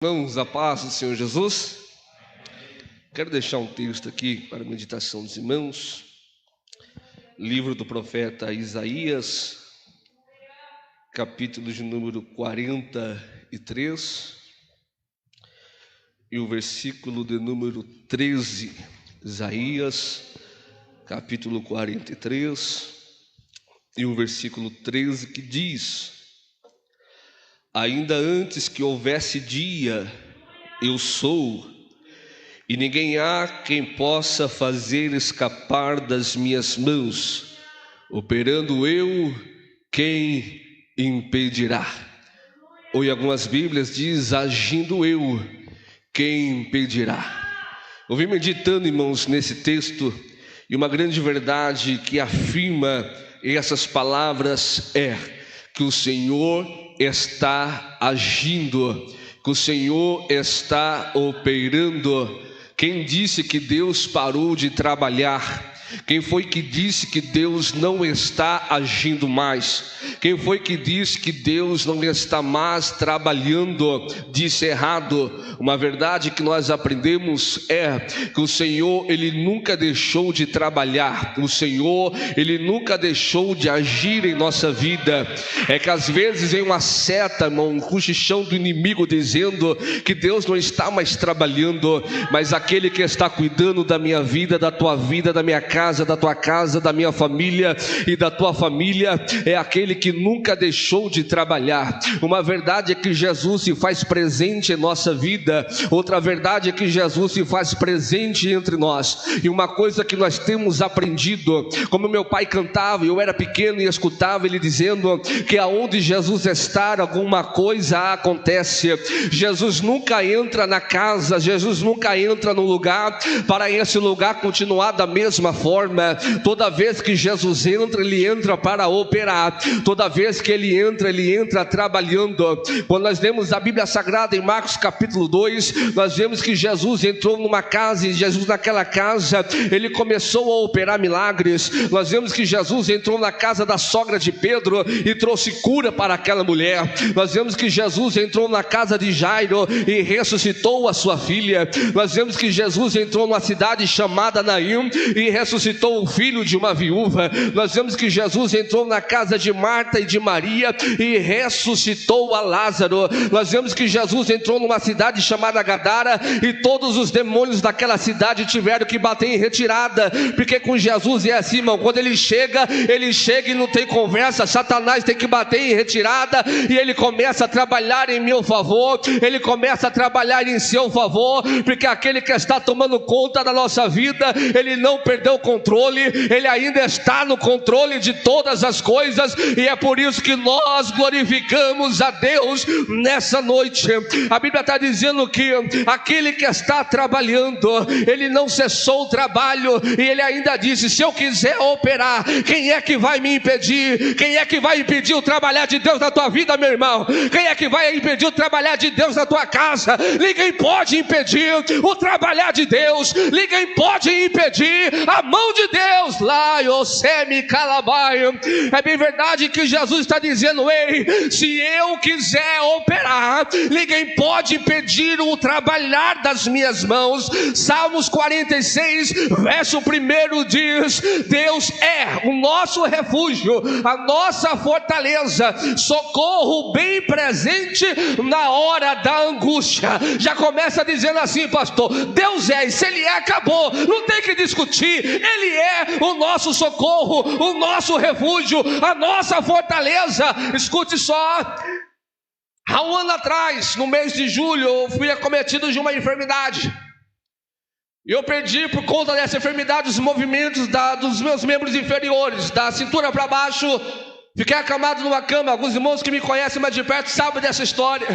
Irmãos, a paz do Senhor Jesus. Quero deixar um texto aqui para a meditação dos irmãos. Livro do profeta Isaías, capítulo de número 43 e o versículo de número 13. Isaías, capítulo 43 e o versículo 13, que diz: ainda antes que houvesse dia, eu sou, e ninguém há quem possa fazer escapar das minhas mãos. Operando eu, quem impedirá? Ou em algumas Bíblias diz: agindo eu, quem impedirá? Eu vim meditando, irmãos, nesse texto, e uma grande verdade que afirma essas palavras é que o Senhor está agindo, que o Senhor está operando. Quem disse que Deus parou de trabalhar? Quem foi que disse que Deus não está agindo mais? Quem foi que disse que Deus não está mais trabalhando? Disse errado. Uma verdade que nós aprendemos é que o Senhor, Ele nunca deixou de trabalhar. O Senhor, Ele nunca deixou de agir em nossa vida. É que às vezes vem uma seta, irmão, um cochichão do inimigo dizendo que Deus não está mais trabalhando, mas aquele que está cuidando da minha vida, da tua vida, da minha casa, da tua casa, da minha família e da tua família, é aquele que nunca deixou de trabalhar. Uma verdade é que Jesus se faz presente em nossa vida. Outra verdade é que Jesus se faz presente entre nós. E uma coisa que nós temos aprendido, como meu pai cantava, eu era pequeno e escutava ele dizendo que aonde Jesus estar, alguma coisa acontece. Jesus nunca entra na casa, Jesus nunca entra no lugar para esse lugar continuar da mesma forma. Toda vez que Jesus entra, Ele entra para operar. Toda vez que Ele entra trabalhando. Quando nós lemos a Bíblia Sagrada em Marcos capítulo 2, nós vemos que Jesus entrou numa casa, e Jesus naquela casa, Ele começou a operar milagres. Nós vemos que Jesus entrou na casa da sogra de Pedro e trouxe cura para aquela mulher. Nós vemos que Jesus entrou na casa de Jairo e ressuscitou a sua filha. Nós vemos que Jesus entrou numa cidade chamada Naim e ressuscitou o filho de uma viúva. Nós vemos que Jesus entrou na casa de Marta e de Maria e ressuscitou a Lázaro. Nós vemos que Jesus entrou numa cidade chamada Gadara e todos os demônios daquela cidade tiveram que bater em retirada, porque com Jesus é assim, irmão, quando ele chega e não tem conversa. Satanás tem que bater em retirada e ele começa a trabalhar em meu favor, ele começa a trabalhar em seu favor, porque aquele que está tomando conta da nossa vida, ele não perdeu o controle, Ele ainda está no controle de todas as coisas, e é por isso que nós glorificamos a Deus nessa noite. A Bíblia está dizendo que aquele que está trabalhando, ele não cessou o trabalho, e ele ainda disse: se eu quiser operar, quem é que vai me impedir? Quem é que vai impedir o trabalhar de Deus na tua vida, meu irmão? Quem é que vai impedir o trabalhar de Deus na tua casa? Ninguém pode impedir o trabalhar de Deus, ninguém pode impedir a mão de Deus. Lá Yosemi Calabaio. É bem verdade que Jesus está dizendo: ei, se eu quiser operar, ninguém pode impedir o trabalhar das minhas mãos. Salmos 46 verso 1 diz: Deus é o nosso refúgio, a nossa fortaleza, socorro bem presente na hora da angústia. Já começa dizendo assim, pastor: Deus é, e se Ele é, acabou, não tem que discutir. Ele é o nosso socorro, o nosso refúgio, a nossa fortaleza. Escute só. Há um ano atrás, no mês de julho, eu fui acometido de uma enfermidade. E eu perdi, por conta dessa enfermidade, os movimentos dos meus membros inferiores, da cintura para baixo. Fiquei acamado numa cama. Alguns irmãos que me conhecem mais de perto sabem dessa história.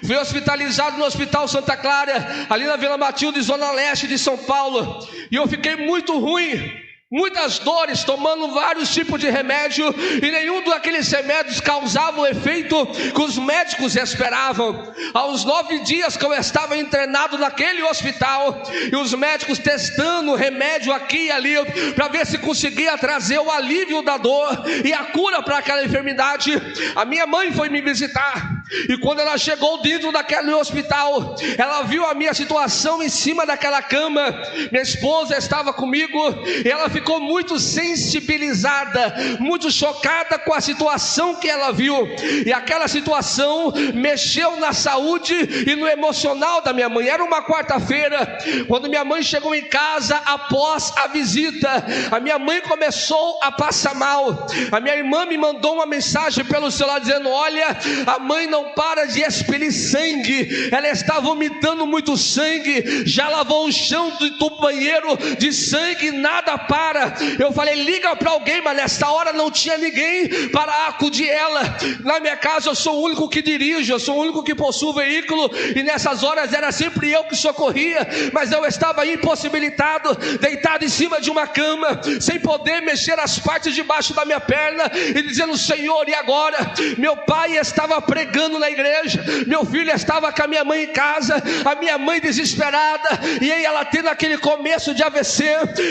Fui hospitalizado no Hospital Santa Clara, ali na Vila Matilde, zona leste de São Paulo. E eu fiquei muito ruim, muitas dores, tomando vários tipos de remédio, e nenhum daqueles remédios causava o efeito que os médicos esperavam. Aos 9 dias que eu estava internado naquele hospital, e os médicos testando remédio aqui e ali, para ver se conseguia trazer o alívio da dor e a cura para aquela enfermidade, a minha mãe foi me visitar. E quando ela chegou dentro daquele hospital, ela viu a minha situação em cima daquela cama. Minha esposa estava comigo e ela ficou muito sensibilizada, muito chocada com a situação que ela viu. E aquela situação mexeu na saúde e no emocional da minha mãe. Era uma quarta-feira, quando minha mãe chegou em casa após a visita. A minha mãe começou a passar mal. A minha irmã me mandou uma mensagem pelo celular dizendo: olha, a mãe não para de expelir sangue, ela está vomitando muito sangue, já lavou o chão do banheiro de sangue, nada para. Eu falei: liga para alguém, mas nessa hora não tinha ninguém para acudir ela. Na minha casa eu sou o único que dirijo, eu sou o único que possui o veículo, e nessas horas era sempre eu que socorria, mas eu estava impossibilitado, deitado em cima de uma cama, sem poder mexer as partes de baixo da minha perna, e dizendo: Senhor, e agora? Meu pai estava pregando na igreja, meu filho estava com a minha mãe em casa, a minha mãe desesperada, e aí ela tendo aquele começo de AVC.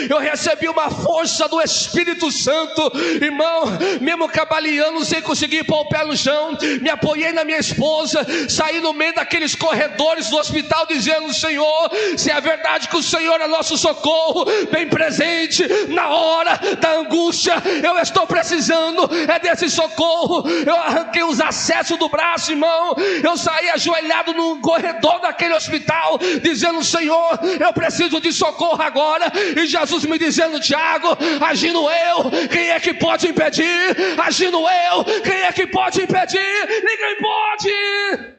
Eu recebi uma força do Espírito Santo, irmão, mesmo cabaleando, sem conseguir pôr o pé no chão, me apoiei na minha esposa, saí no meio daqueles corredores do hospital dizendo: Senhor, se é verdade que o Senhor é nosso socorro, bem presente na hora da angústia, eu estou precisando é desse socorro. Eu arranquei os acessos do braço, irmão, eu saí ajoelhado no corredor daquele hospital dizendo: Senhor, eu preciso de socorro agora. E Jesus me dizendo: Tiago, agindo eu, quem é que pode impedir? Agindo eu, quem é que pode impedir? Ninguém pode.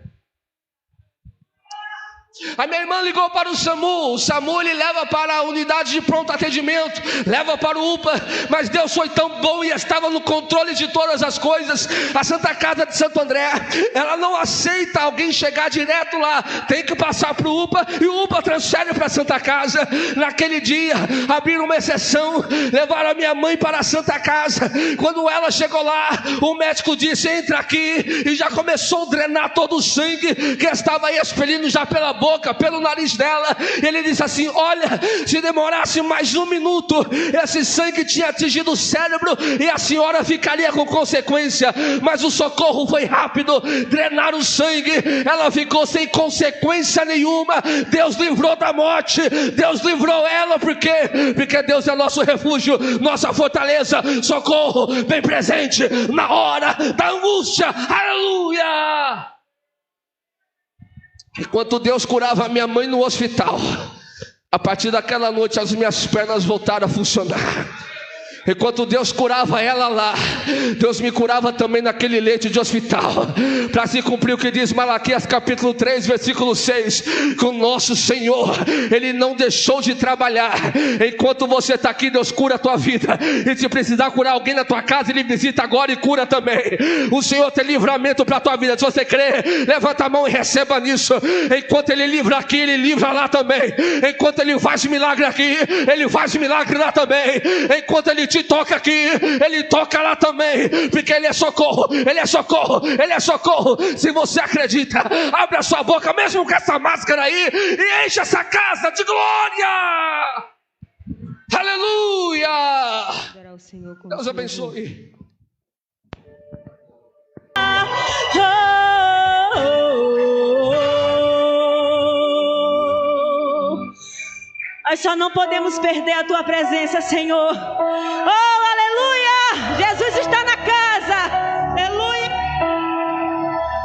A minha irmã ligou para o SAMU ele leva para a unidade de pronto atendimento, leva para o UPA, mas Deus foi tão bom e estava no controle de todas as coisas. A Santa Casa de Santo André, ela não aceita alguém chegar direto lá, tem que passar para o UPA, e o UPA transfere para a Santa Casa. Naquele dia, abriram uma exceção, levaram a minha mãe para a Santa Casa. Quando ela chegou lá, o médico disse: entra aqui, e já começou a drenar todo o sangue que estava aí expelindo já pela boca, pelo nariz dela. Ele disse assim: olha, se demorasse mais um minuto, esse sangue tinha atingido o cérebro e a senhora ficaria com consequência. Mas o socorro foi rápido, drenaram o sangue, ela ficou sem consequência nenhuma. Deus livrou da morte, Deus livrou ela. Porque Deus é nosso refúgio, nossa fortaleza, socorro bem presente na hora da angústia. Aleluia! Enquanto Deus curava a minha mãe no hospital, a partir daquela noite as minhas pernas voltaram a funcionar. Enquanto Deus curava ela lá, Deus me curava também naquele leito de hospital, para se cumprir o que diz Malaquias capítulo 3 versículo 6, que o nosso Senhor, Ele não deixou de trabalhar. Enquanto você está aqui, Deus cura a tua vida, e se precisar curar alguém na tua casa, Ele visita agora e cura também. O Senhor tem livramento para a tua vida. Se você crê, levanta a mão e receba nisso. Enquanto Ele livra aqui, Ele livra lá também. Enquanto Ele faz milagre aqui, Ele faz milagre lá também. Enquanto Ele te toca aqui, Ele toca lá também, porque Ele é socorro, Ele é socorro, Ele é socorro. Se você acredita, abre a sua boca mesmo com essa máscara aí e enche essa casa de glória. Aleluia. Deus abençoe. Nós só não podemos perder a tua presença, Senhor. Oh!